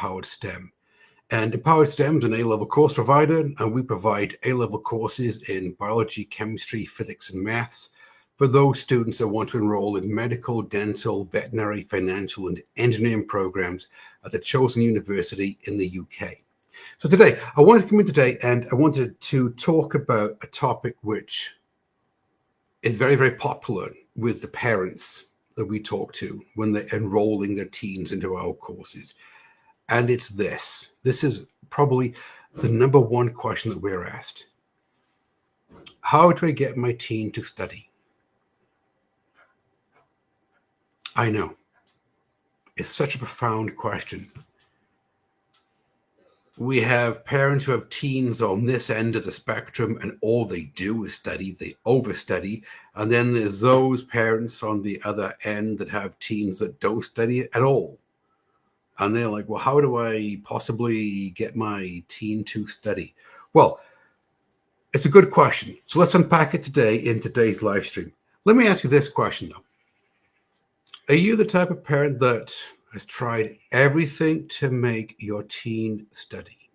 Empowered STEM. And Empowered STEM is an A-level course provider, and we provide A-level courses in biology, chemistry, physics, and maths for those students that want to enroll in medical, dental, veterinary, financial, and engineering programs at the chosen university in the UK. So today, I wanted to come in today and I wanted to talk about a topic which is very, very popular with the parents that we talk to when they're enrolling their teens into our courses. And it's this. This is probably the number one question that we're asked. How do I get my teen to study? I know. It's such a profound question. We have parents who have teens on this end of the spectrum and all they do is study, they overstudy. And then there's those parents on the other end that have teens that don't study at all. And they're like, well, how do I possibly get my teen to study? Well, it's a good question. So let's unpack it today in today's live stream. Let me ask you this question, though. Are you the type of parent that has tried everything to make your teen study?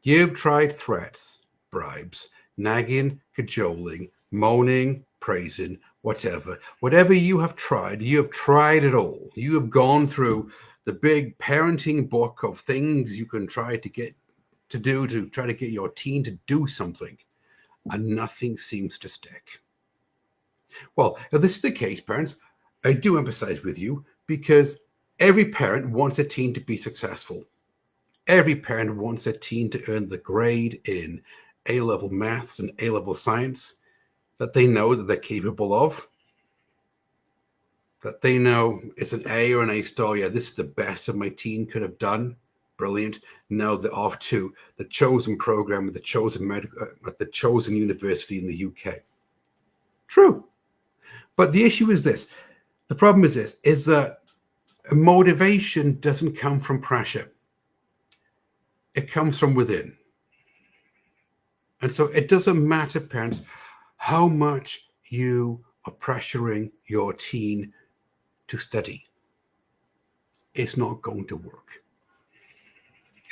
You've tried threats, bribes, nagging, cajoling, moaning, praising, whatever. Whatever you have tried it all. You have gone through the big parenting book of things you can try to get to do to try to get your teen to do something, and nothing seems to stick. Well, if this is the case, parents, I do empathize with you, because every parent wants a teen to be successful. Every parent wants a teen to earn the grade in A-level maths and A-level science that they know that they're capable of, that they know it's an A or an A star. Yeah, this is the best that my teen could have done. Brilliant. Now they're off to the chosen program at the chosen university in the UK. True. But the issue is this. The problem is this, is that motivation doesn't come from pressure. It comes from within. And so it doesn't matter, parents, how much you are pressuring your teen to study. It's not going to work.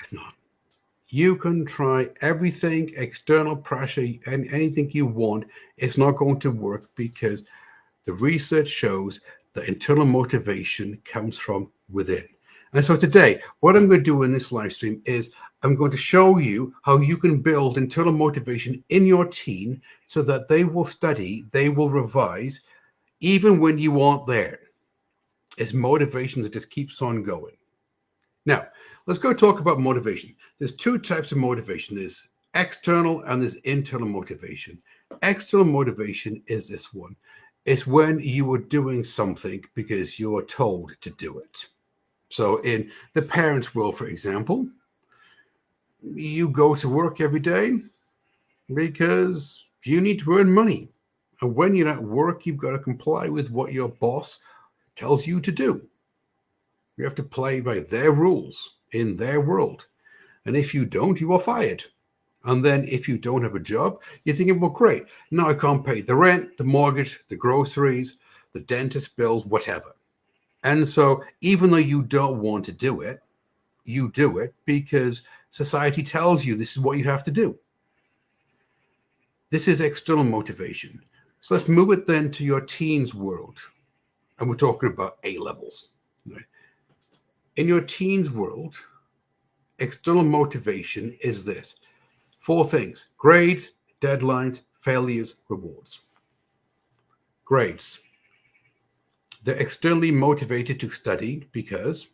It's not. You can try everything, external pressure, and anything you want. It's not going to work, because the research shows that internal motivation comes from within. And so today, what I'm going to do in this live stream is I'm going to show you how you can build internal motivation in your teen so that they will study, they will revise, even when you aren't there. It's motivation that just keeps on going. Now, let's go talk about motivation. There's two types of motivation. There's external and there's internal motivation. External motivation is this one. It's when you are doing something because you are told to do it. So in the parents' world, for example, you go to work every day because you need to earn money. And when you're at work, you've got to comply with what your boss tells you to do. You have to play by their rules in their world. And if you don't, you are fired. And then if you don't have a job, you're thinking, well, great. Now I can't pay the rent, the mortgage, the groceries, the dentist bills, whatever. And so even though you don't want to do it, you do it because society tells you this is what you have to do. This is external motivation. So let's move it then to your teens world. And we're talking about A-levels. Right? In your teens world, external motivation is this. 4 things: grades, deadlines, failures, rewards. Grades. They're externally motivated to study because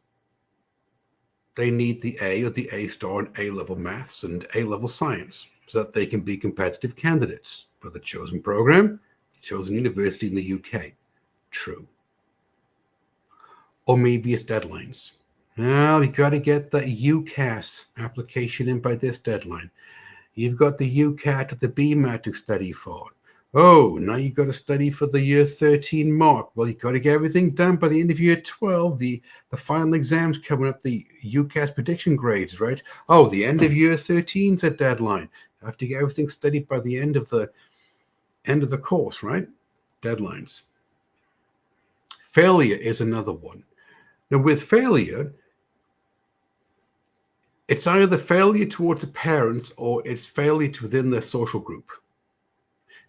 they need the A or the A star in A-level maths and A-level science so that they can be competitive candidates for the chosen program, the chosen university in the UK. True. Or maybe it's deadlines. Well, you got to get the UCAS application in by this deadline. You've got the UCAT or the BMAT to study for. Oh, now you've got to study for the year 13 mark. Well, you've got to get everything done by the end of year 12. The final exams coming up, the UCAS prediction grades, right? Oh, the end of year 13 is a deadline. You have to get everything studied by the end of the course, right? Deadlines. Failure is another one. Now, with failure, It's either failure towards the parents or it's failure within their social group.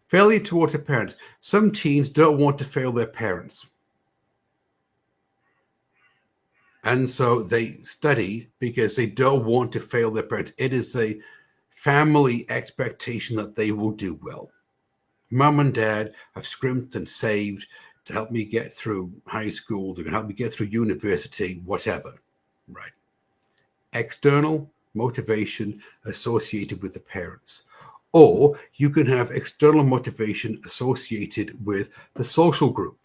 Failure towards their parents. Some teens don't want to fail their parents. And so they study because they don't want to fail their parents. It is a family expectation that they will do well. Mum and dad have scrimped and saved to help me get through high school. They're going to help me get through university, whatever. Right. External motivation associated with the parents. Or you can have external motivation associated with the social group.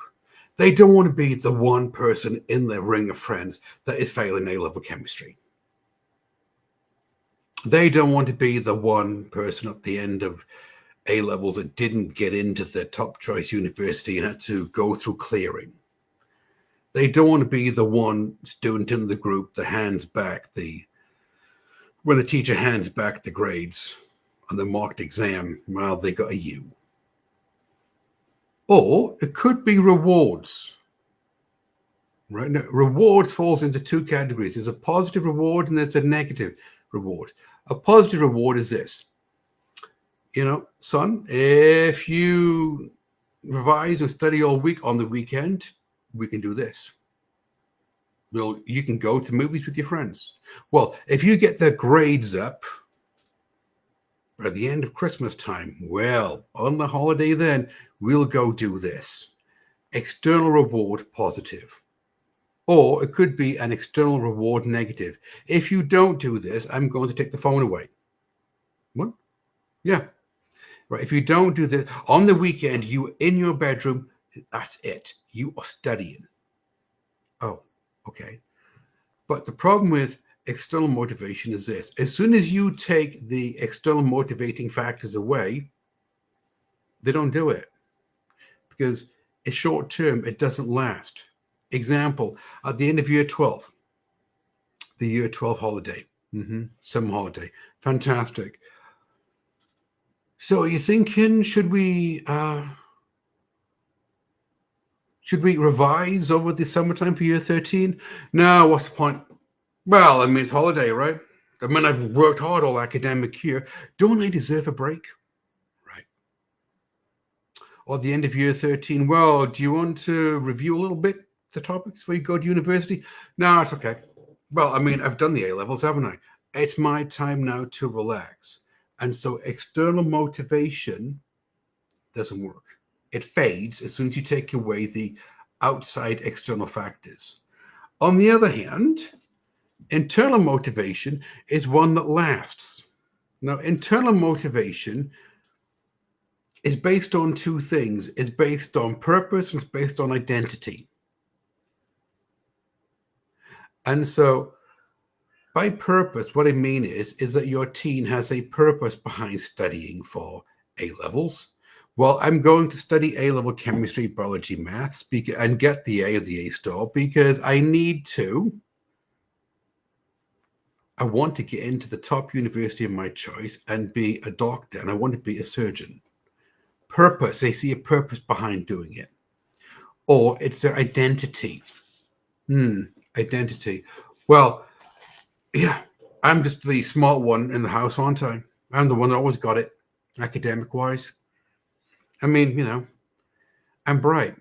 They don't want to be the one person in their ring of friends that is failing A-level chemistry. They don't want to be the one person at the end of A-levels that didn't get into their top choice university and had to go through clearing. They don't want to be the one student in the group that hands back when the teacher hands back the grades on the mocked exam while they got a U. Or it could be rewards. Right now, rewards falls into two categories. There's a positive reward and there's a negative reward. A positive reward is this. Son, if you revise and study all week on the weekend, we can do this. Well, you can go to movies with your friends. Well, if you get the grades up by the end of Christmas time, well, on the holiday then, we'll go do this. External reward, positive. Or it could be an external reward, negative. If you don't do this, I'm going to take the phone away. What? Yeah. Right. If you don't do this, on the weekend, you in your bedroom, that's it. You are studying. Oh, okay. But the problem with external motivation is this. As soon as you take the external motivating factors away, they don't do it. Because it's short term, it doesn't last. Example, at the end of year 12, the year 12 holiday, summer holiday, fantastic. So are you thinking, should we revise over the summertime for year 13? No, what's the point? Well, I mean, it's holiday, right? I mean, I've worked hard all academic year. Don't I deserve a break? Right. Or at the end of year 13, well, do you want to review a little bit the topics before you go to university? No, it's okay. Well, I mean, I've done the A-levels, haven't I? It's my time now to relax. And so external motivation doesn't work. It fades as soon as you take away the outside external factors. On the other hand, internal motivation is one that lasts. Now, internal motivation is based on two things. It's based on purpose and it's based on identity. And so by purpose, what I mean is that your teen has a purpose behind studying for A-levels. Well, I'm going to study A-level chemistry, biology, maths, and get the A or the A star because I want to get into the top university of my choice and be a doctor, and I want to be a surgeon. Purpose, they see a purpose behind doing it. Or it's their identity. Identity. Well, yeah, I'm just the smart one in the house, aren't I? I'm the one that always got it, academic-wise. I mean, I'm bright.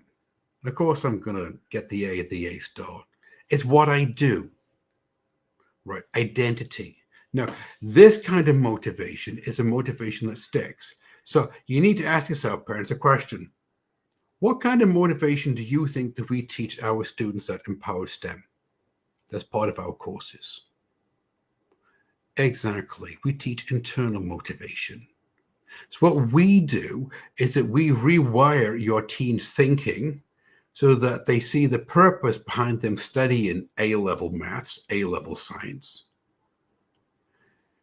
Of course I'm going to get the A at the A star. It's what I do. Right, identity. Now, this kind of motivation is a motivation that sticks. So you need to ask yourself, parents, a question. What kind of motivation do you think that we teach our students at Empowered STEM? That's part of our courses. Exactly. We teach internal motivation. So what we do is that we rewire your teen's thinking so that they see the purpose behind them studying A-level maths, A-level science.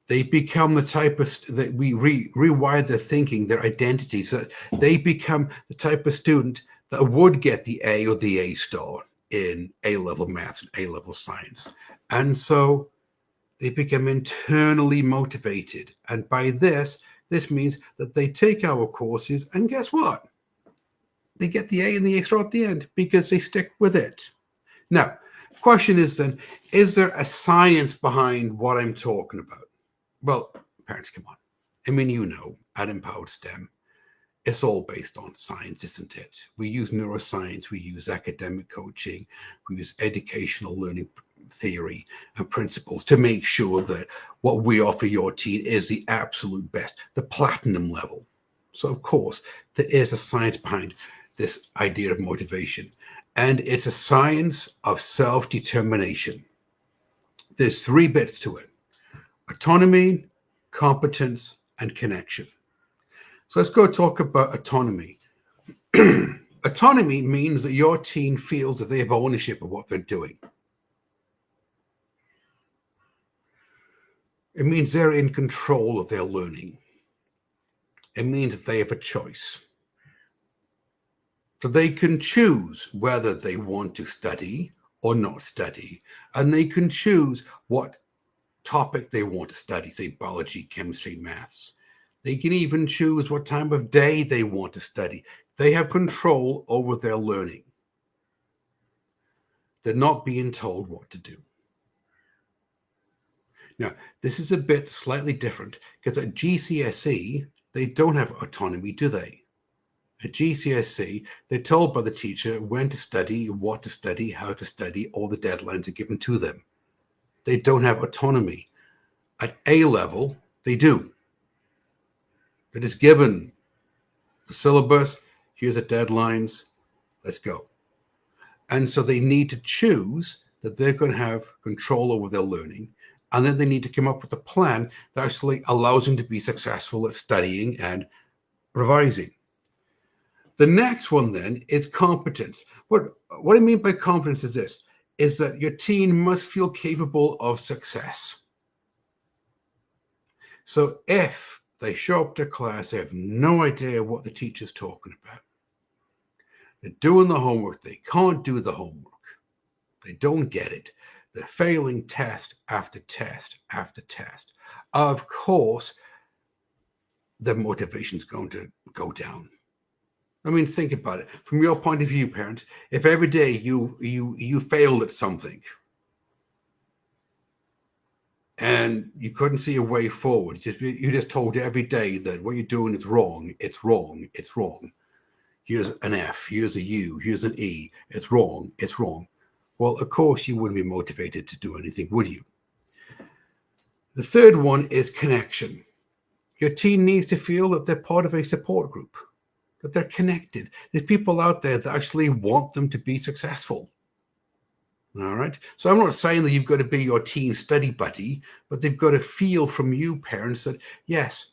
They become the type of that we rewire their thinking, their identity, so that they become the type of student that would get the A or the A star in A-level maths and A-level science. And so they become internally motivated. And by this means that they take our courses and guess what? They get the A and the A star at the end because they stick with it. Now, Question is then, is there a science behind what I'm talking about? Well, parents, come on. I mean, you know, at Empowered STEM, it's all based on science, isn't it? We use neuroscience, we use academic coaching, we use educational learning theory and principles to make sure that what we offer your teen is the absolute best, the platinum level. So, of course, there is a science behind this idea of motivation, and it's a science of self-determination. There's 3 bits to it: autonomy, competence, and connection. So let's go talk about autonomy. Autonomy means that your teen feels that they have ownership of what they're doing. It means they're in control of their learning. It means that they have a choice. So they can choose whether they want to study or not study, and they can choose what topic they want to study, say biology, chemistry, maths. They can even choose what time of day they want to study. They have control over their learning. They're not being told what to do. Now, this is a bit slightly different because at GCSE, they don't have autonomy, do they? At GCSE, they're told by the teacher when to study, what to study, how to study, all the deadlines are given to them. They don't have autonomy. At A level, they do. It is given the syllabus, here's the deadlines, let's go. And so they need to choose that they're going to have control over their learning, and then they need to come up with a plan that actually allows them to be successful at studying and revising. The next one then is competence. What I mean by competence is this, is that your teen must feel capable of success. So if they show up to class, they have no idea what the teacher's talking about. They're doing the homework. They can't do the homework. They don't get it. They're failing test after test after test. Of course, their motivation's going to go down. I mean, think about it. From your point of view, parents, if every day you failed at something and you couldn't see a way forward, you just told every day that what you're doing is wrong, it's wrong, it's wrong. Here's an F, here's a U, here's an E, it's wrong, it's wrong. Well, of course, you wouldn't be motivated to do anything, would you? The third one is connection. Your teen needs to feel that they're part of a support group, that they're connected. There's people out there that actually want them to be successful. All right. So I'm not saying that you've got to be your teen study buddy, but they've got to feel from you, parents, that yes,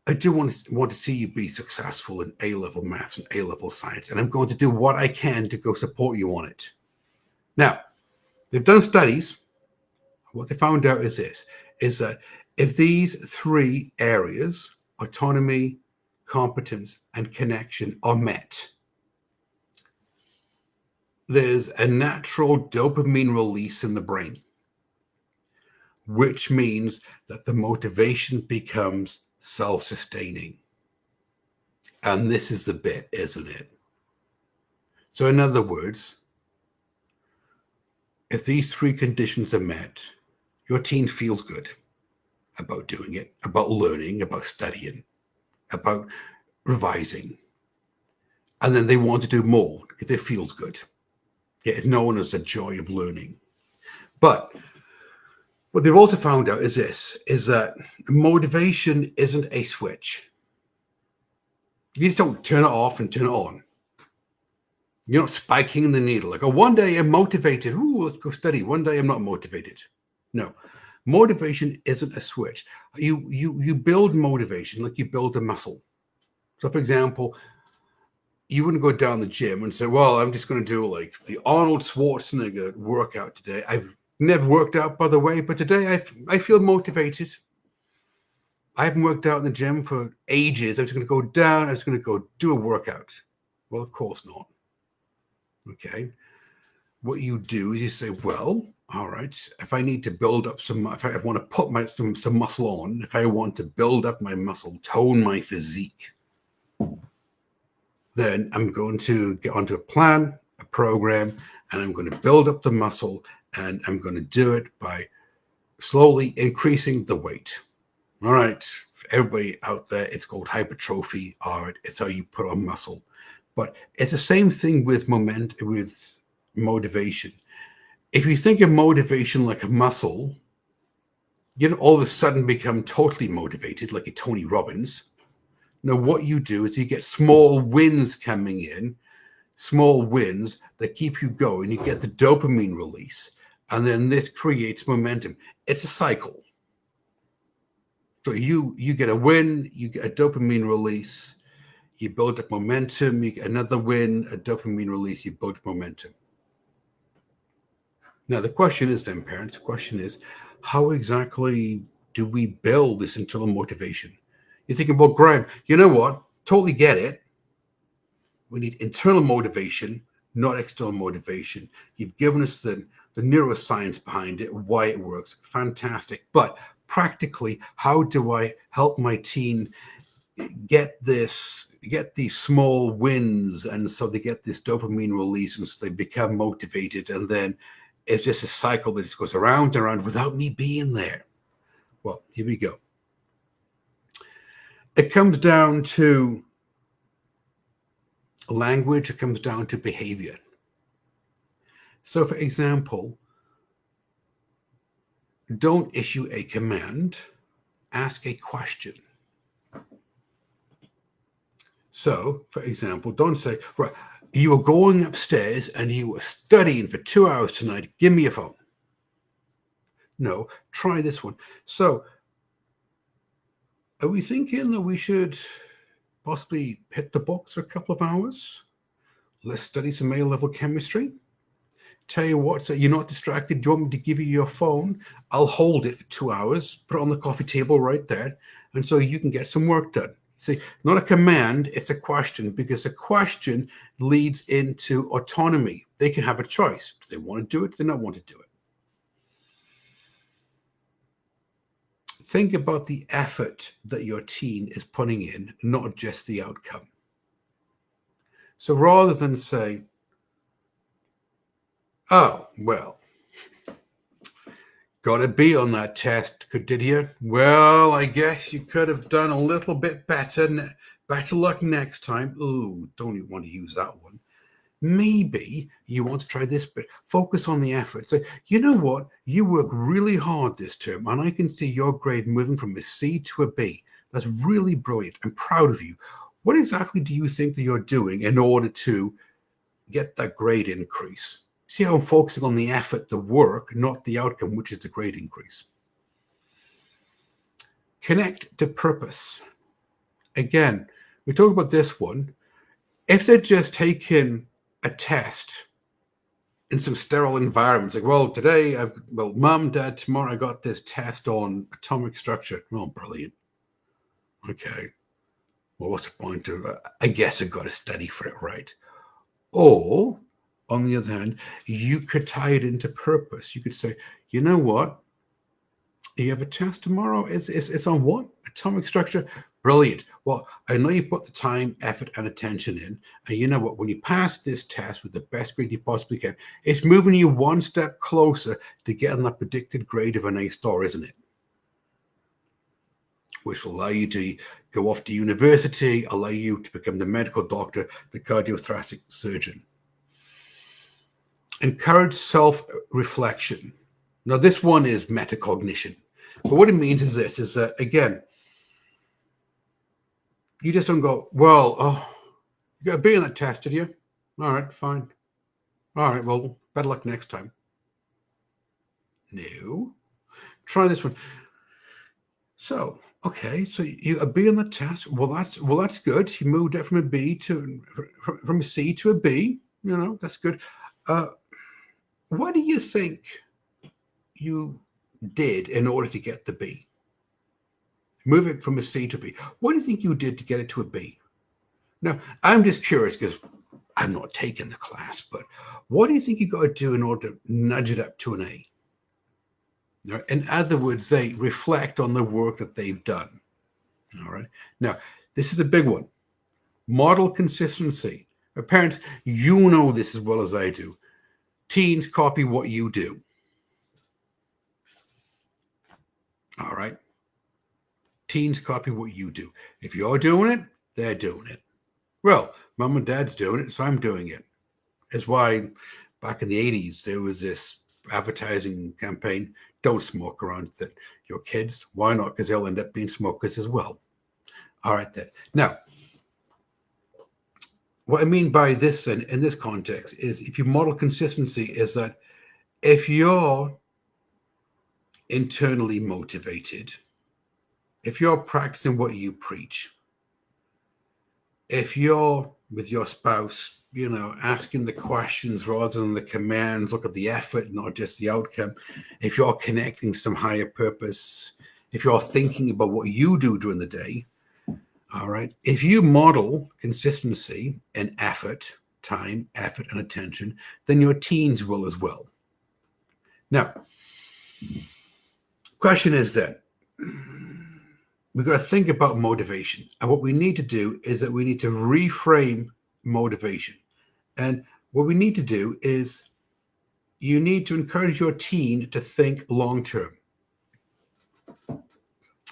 I do want to see you be successful in A-level maths and A-level science, and I'm going to do what I can to go support you on it. Now, they've done studies. What they found out is this, is that if these 3 areas, autonomy, competence, and connection, are met, there's a natural dopamine release in the brain, which means that the motivation becomes self-sustaining. And this is the bit, isn't it? So in other words, if these 3 conditions are met, your teen feels good about doing it, about learning, about studying, about revising. And then they want to do more because it feels good. It's known as the joy of learning. But what they've also found out is this, is that motivation isn't a switch. You just don't turn it off and turn it on. You're not spiking the needle. Like, oh, one day I'm motivated. Ooh, let's go study. One day I'm not motivated. No, motivation isn't a switch. You build motivation like you build a muscle. So, for example, you wouldn't go down the gym and say, well, I'm just going to do like the Arnold Schwarzenegger workout today. I've never worked out, by the way, but today I feel motivated. I haven't worked out in the gym for ages. I'm just going to go down. I'm just going to go do a workout. Well, of course not. Okay. What you do is you say, well, all right, if I need to build up if I want to put some muscle on, if I want to build up my muscle, tone my physique, then I'm going to get onto a plan. a program, and I'm going to build up the muscle, and I'm going to do it by slowly increasing the weight. All right, for everybody out there, it's called hypertrophy, or it's how you put on muscle. But it's the same thing with with motivation. If you think of motivation like a muscle, you don't all of a sudden become totally motivated like a Tony Robbins. Now, what you do is you get small wins coming in, small wins that keep you going. You get the dopamine release, and then this creates momentum. It's a cycle. So you get a win, you get a dopamine release, you build up momentum, you get another win, a dopamine release, you build up momentum. Now, the question is then, parents, the question is, how exactly do we build this internal motivation? You're thinking, well, Graham, you know what? Totally get it. We need internal motivation, not external motivation. You've given us the neuroscience behind it, why it works. Fantastic. But practically, how do I help my teen get these small wins, and so they get this dopamine release, and so they become motivated, and then it's just a cycle that just goes around and around without me being there? Well, here we go. It comes down to language, it comes down to behavior. So, for example, don't issue a command, ask a question. So, for example, don't say, right, you were going upstairs and you were studying for 2 hours tonight, give me your phone. No, try this one. So, are we thinking that we should possibly hit the box for a couple of hours? Let's study some A-level chemistry. Tell you what, so you're not distracted. Do you want me to give you your phone? I'll hold it for 2 hours, put it on the coffee table right there, and so you can get some work done. See, not a command, it's a question, because a question leads into autonomy. They can have a choice. Do they want to do it? Do they not want to do it? Think about the effort that your teen is putting in, not just the outcome. So rather than say, oh, well, got a B on that test, did you? Well, I guess you could have done a little bit better. Better luck next time. Ooh, don't even want to use that one. Maybe you want to try this bit. Focus on the effort. Say, you know what? You work really hard this term, and I can see your grade moving from a C to a B. That's really brilliant. I'm proud of you. What exactly do you think that you're doing in order to get that grade increase? See how I'm focusing on the effort, the work, not the outcome, which is the grade increase. Connect to purpose. Again, we talk about this one. If they're just taking a test in some sterile environments, like, well, today Mom, Dad, tomorrow I got this test on atomic structure. Well, brilliant. Okay. Well, what's the point of it? I guess I've got to study for it, right? Or, on the other hand, you could tie it into purpose. You could say, you know what? You have a test tomorrow. It's on what? Atomic structure. Brilliant. Well, I know you put the time, effort, and attention in. And you know what? When you pass this test with the best grade you possibly can, it's moving you one step closer to getting that predicted grade of an A star, isn't it? Which will allow you to go off to university, allow you to become the medical doctor, the cardiothoracic surgeon. Encourage self-reflection. Now, this one is metacognition. But what it means is this, is that, again, you just don't go, well, oh, you got a B on that test, did you? All right, fine. All right, well, better luck next time. No. Try this one. So, okay, so you a B on the test. Well, that's good. You moved it from a C to a B. You know, that's good. What do you think you did in order to get the B? Move it from a C to B. What do you think you did to get it to a B? Now, I'm just curious because I'm not taking the class, but what do you think you got to do in order to nudge it up to an A? In other words, they reflect on the work that they've done. All right. Now, this is a big one. Model consistency. Parents, you know this as well as I do. Teens copy what you do. All right? Teens copy what you do. If you're doing it, they're doing it. Well, mom and dad's doing it, so I'm doing it. That's why back in the 80s, there was this advertising campaign, don't smoke around your kids. Why not? Because they'll end up being smokers as well. All right, then. Now, what I mean by this then, in this context, is if you model consistency, is that if you're internally motivated, if you're practicing what you preach, if you're with your spouse, asking the questions rather than the commands, look at the effort, not just the outcome. If you're connecting some higher purpose, if you're thinking about what you do during the day, all right. If you model consistency and effort, time, effort, and attention, then your teens will as well. Now, question is that we've got to think about motivation. And what we need to do is that we need to reframe motivation. And what we need to do is you need to encourage your teen to think long term.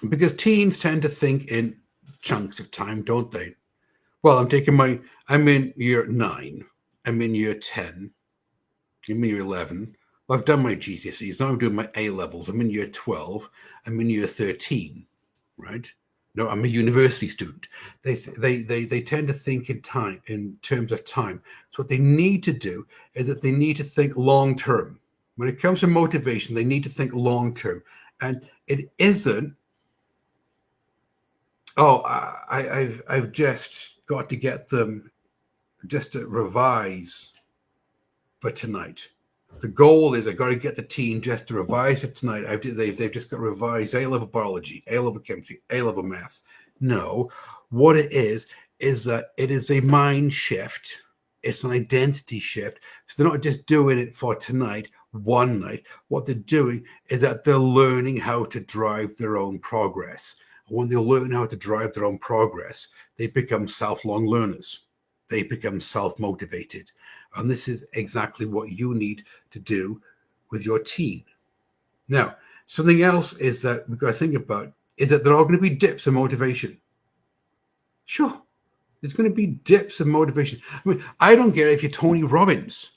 Because teens tend to think in chunks of time, don't they? Well, I'm in year 9, I'm in year 10, I'm in year 11. Well, I've done my GCSEs, now I'm doing my A levels. I'm in year 12, I'm in year 13, right? No, I'm a university student. They tend to think in terms of time. So what they need to do is that they need to think long term. When it comes to motivation, they need to think long term, and it isn't. Oh, I've just got to get them just to revise for tonight. The goal is I got to get the teen just to revise it tonight. They've just got to revise A-level biology, A-level chemistry, A-level maths. No, what it is that it is a mind shift. It's an identity shift. So they're not just doing it for tonight, one night. What they're doing is that they're learning how to drive their own progress. When they learn how to drive their own progress, they become self-long learners. They become self-motivated. And this is exactly what you need to do with your teen. Now, something else is that we've got to think about is that there are going to be dips of motivation. Sure, there's going to be dips of motivation. I mean, I don't get it if you're Tony Robbins.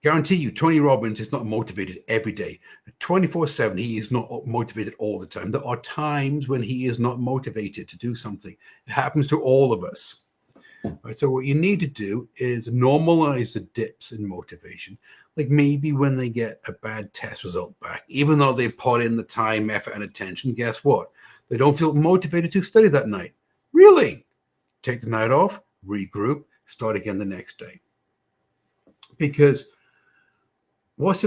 Guarantee you, Tony Robbins is not motivated every day. 24/7, he is not motivated all the time. There are times when he is not motivated to do something. It happens to all of us. Right, so what you need to do is normalize the dips in motivation. Like maybe when they get a bad test result back, even though they've put in the time, effort, and attention, guess what? They don't feel motivated to study that night. Really? Take the night off, regroup, start again the next day. Because what's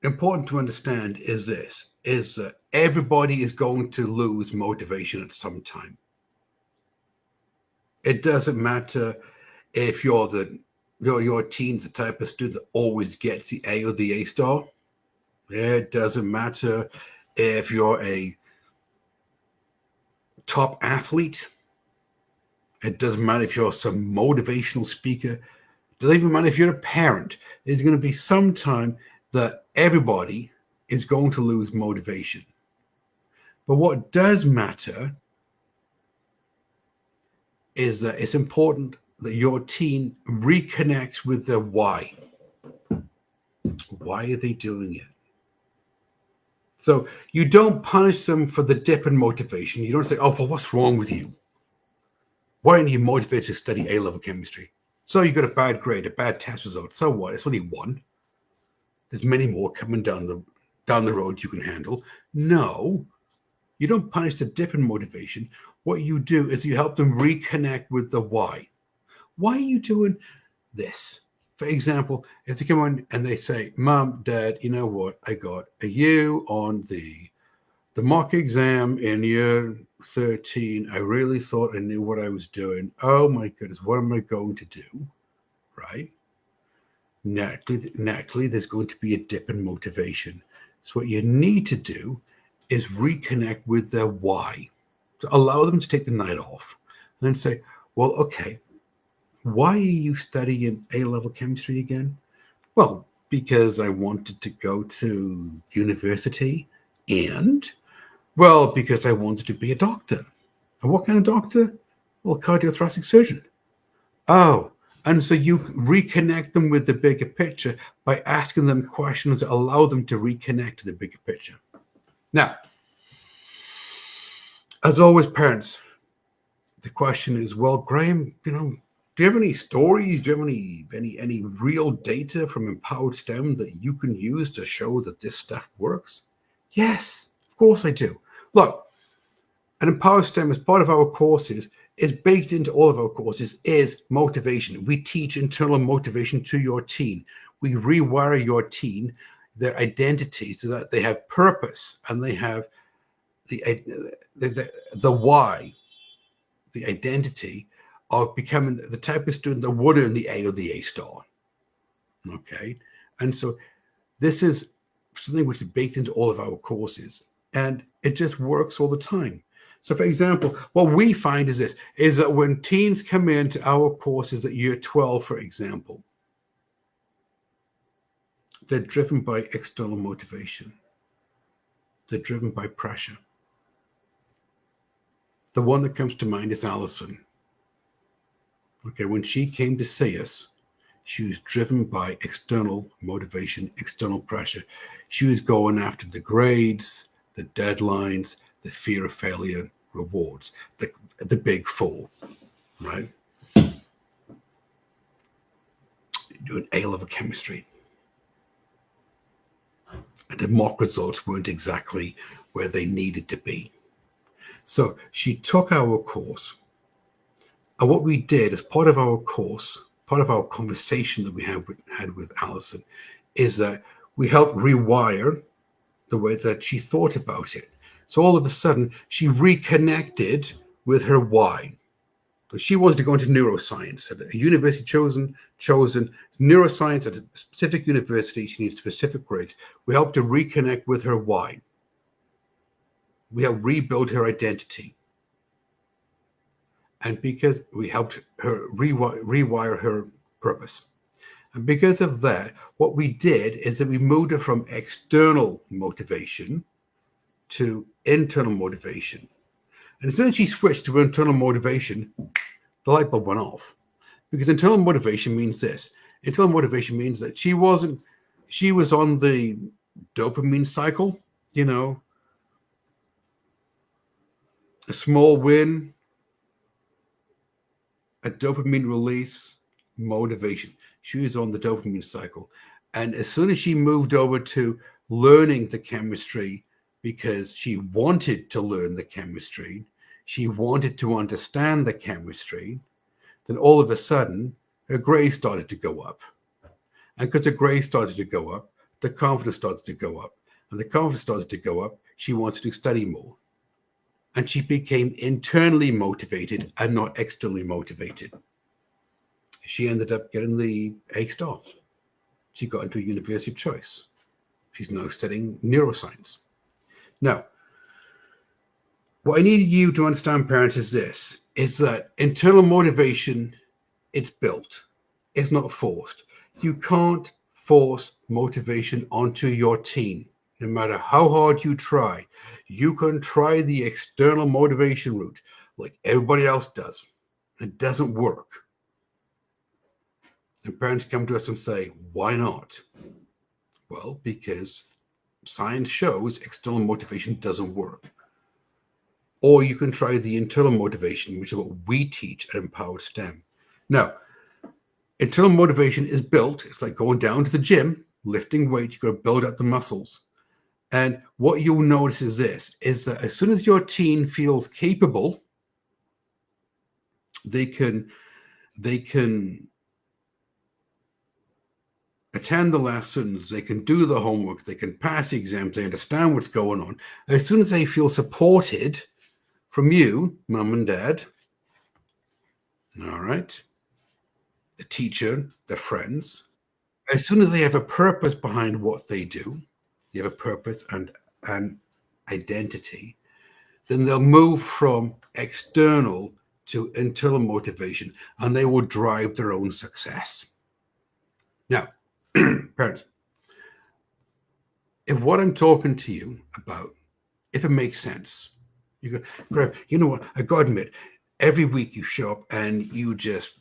important to understand is this, is that everybody is going to lose motivation at some time. It doesn't matter if your teen's the type of student that always gets the A or the A star. It doesn't matter if you're a top athlete. It doesn't matter if you're some motivational speaker. It doesn't even matter if you're a parent. There's going to be some time that everybody is going to lose motivation. But what does matter is that it's important that your teen reconnects with their why. Why are they doing it? So you don't punish them for the dip in motivation. You don't say, oh, well, what's wrong with you? Why aren't you motivated to study A-level chemistry? So you got a bad grade, a bad test result. So what? It's only one. There's many more coming down the road you can handle. No, you don't punish the dip in motivation. What you do is you help them reconnect with the why. Why are you doing this? For example, if they come on and they say, Mom, Dad, you know what? I got a U on the mock exam in year 13. I really thought I knew what I was doing. Oh my goodness, what am I going to do? Right? Naturally, there's going to be a dip in motivation. So what you need to do is reconnect with their why. To allow them to take the night off and then say, well, okay, Why are you studying A-level chemistry again? Well, because I wanted to go to university, and, well, because I wanted to be a doctor. And what kind of doctor? Well, cardiothoracic surgeon. Oh, and so you reconnect them with the bigger picture by asking them questions that allow them to reconnect to the bigger picture. Now, as always, parents, the question is, well, Graham, do you have any stories? Do you have any real data from Empowered STEM that you can use to show that this stuff works? Yes, of course I do. Look, an Empowered STEM as part of our courses is baked into all of our courses is motivation. We teach internal motivation to your teen. We rewire your teen, their identity, so that they have purpose and they have the why, the identity of becoming the type of student that would earn the A or the A star. Okay. And so this is something which is baked into all of our courses, and it just works all the time. So for example, what we find is this, is that when teens come into our courses at year 12, for example, they're driven by external motivation. They're driven by pressure. The one that comes to mind is Allison. Okay, when she came to see us, she was driven by external motivation, external pressure. She was going after the grades, the deadlines, the fear of failure, rewards, the big four, right? Doing A-level chemistry. And the mock results weren't exactly where they needed to be. So she took our course. And what we did as part of our course, part of our conversation that we had with Allison, is that we helped rewire the way that she thought about it. So all of a sudden, she reconnected with her why. So she wanted to go into neuroscience at a university chosen neuroscience at a specific university. She needs specific grades. We helped her reconnect with her why. We helped rebuild her identity. And because we helped her rewire her purpose. And because of that, what we did is that we moved her from external motivation to internal motivation. And as soon as she switched to internal motivation, the light bulb went off. Because internal motivation means this. Internal motivation means that she was on the dopamine cycle, a small win, a dopamine release, motivation. She was on the dopamine cycle. And as soon as she moved over to learning the chemistry, because she wanted to learn the chemistry, she wanted to understand the chemistry, then all of a sudden, her grades started to go up. And because her grades started to go up, the confidence started to go up. And the confidence started to go up, she wanted to study more. And she became internally motivated and not externally motivated. She ended up getting the A star. She got into a university of choice. She's now studying neuroscience. Now, what I need you to understand, parents, is this, is that internal motivation, it's built. It's not forced. You can't force motivation onto your teen. No matter how hard you try, you can try the external motivation route like everybody else does. It doesn't work. And parents come to us and say, why not? Well, because science shows external motivation doesn't work. Or you can try the internal motivation, which is what we teach at Empowered STEM. Now, internal motivation is built. It's like going down to the gym, lifting weight. You've got to build up the muscles. And what you'll notice is this, is that as soon as your teen feels capable, they can attend the lessons, they can do the homework, they can pass the exams, they understand what's going on. As soon as they feel supported from you, mum and dad, all right, the teacher, their friends, as soon as they have a purpose behind what they do, you have a purpose and an identity, then they'll move from external to internal motivation, and they will drive their own success. Now, parents, if what I'm talking to you about, if it makes sense, you go, you know what, I gotta admit, every week you show up and you just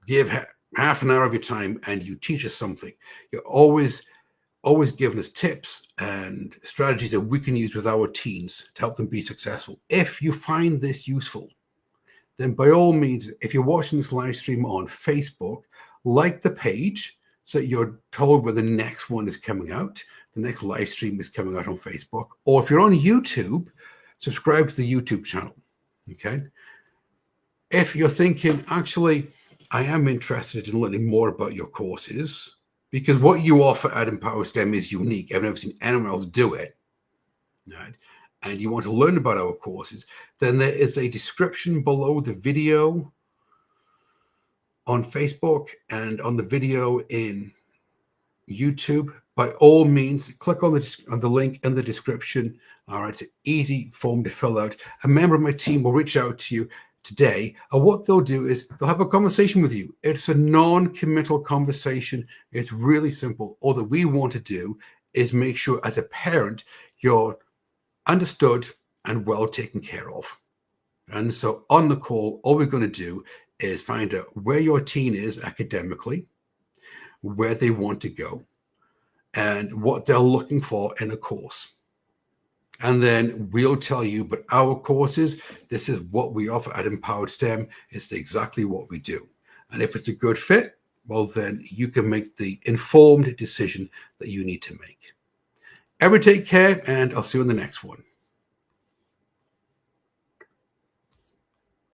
give half an hour of your time and you teach us something. You're always giving us tips and strategies that we can use with our teens to help them be successful. If you find this useful, then by all means, if you're watching this live stream on Facebook, like the page so that you're told where the next one is coming out. The next live stream is coming out on Facebook. Or if you're on YouTube, subscribe to the YouTube channel. Okay. If you're thinking, actually, I am interested in learning more about your courses, because what you offer at Empower STEM is unique. I've never seen anyone else do it. Right? And you want to learn about our courses, then there is a description below the video on Facebook and on the video in YouTube. By all means, click on the link in the description. All right, it's an easy form to fill out. A member of my team will reach out to you today, and what they'll do is they'll have a conversation with you. It's a non-committal conversation. It's really simple. All that we want to do is make sure as a parent you're understood and well taken care of. And so on the call, all we're going to do is find out where your teen is academically, where they want to go, and what they're looking for in a course. And then we'll tell you, but our courses, this is what we offer at Empowered STEM. It's exactly what we do. And if it's a good fit, well, then you can make the informed decision that you need to make. Everyone take care, and I'll see you in the next one.